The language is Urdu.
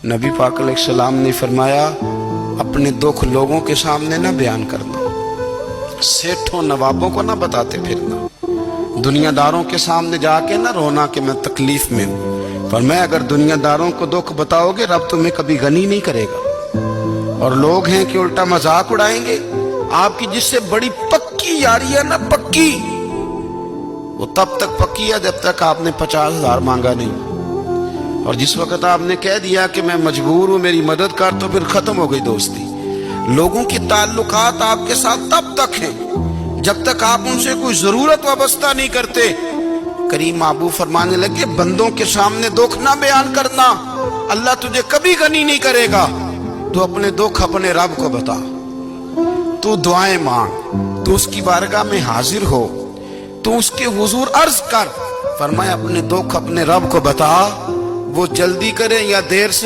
نبی پاک علیہ السلام نے فرمایا اپنے دکھ لوگوں کے سامنے نہ بیان کرنا، سیٹھوں نوابوں کو نہ بتاتے پھرنا، دنیا داروں کے سامنے جا کے نہ رونا کہ میں تکلیف میں ہوں۔ فرمایا اگر دنیا داروں کو دکھ بتاؤ گے رب تمہیں کبھی غنی نہیں کرے گا، اور لوگ ہیں کہ الٹا مذاق اڑائیں گے۔ آپ کی جس سے بڑی پکی یاری ہے نا، پکی، وہ تب تک پکی ہے جب تک آپ نے 50,000 مانگا نہیں، اور جس وقت آپ نے کہہ دیا کہ میں مجبور ہوں میری مدد کر، تو پھر ختم ہو گئی دوستی۔ لوگوں کی تعلقات آپ کے ساتھ تب تک ہیں جب تک آپ ان سے کوئی ضرورت وابستہ نہیں کرتے۔ کریم محبوب فرمانے لگے بندوں کے سامنے دکھ نہ بیان کرنا، اللہ تجھے کبھی غنی نہیں کرے گا۔ تو اپنے دکھ اپنے رب کو بتا، تو دعائیں مانگ، تو اس کی بارگاہ میں حاضر ہو، تو اس کے حضور عرض کر۔ فرمایا اپنے دکھ اپنے رب کو بتا، وہ جلدی کرے یا دیر سے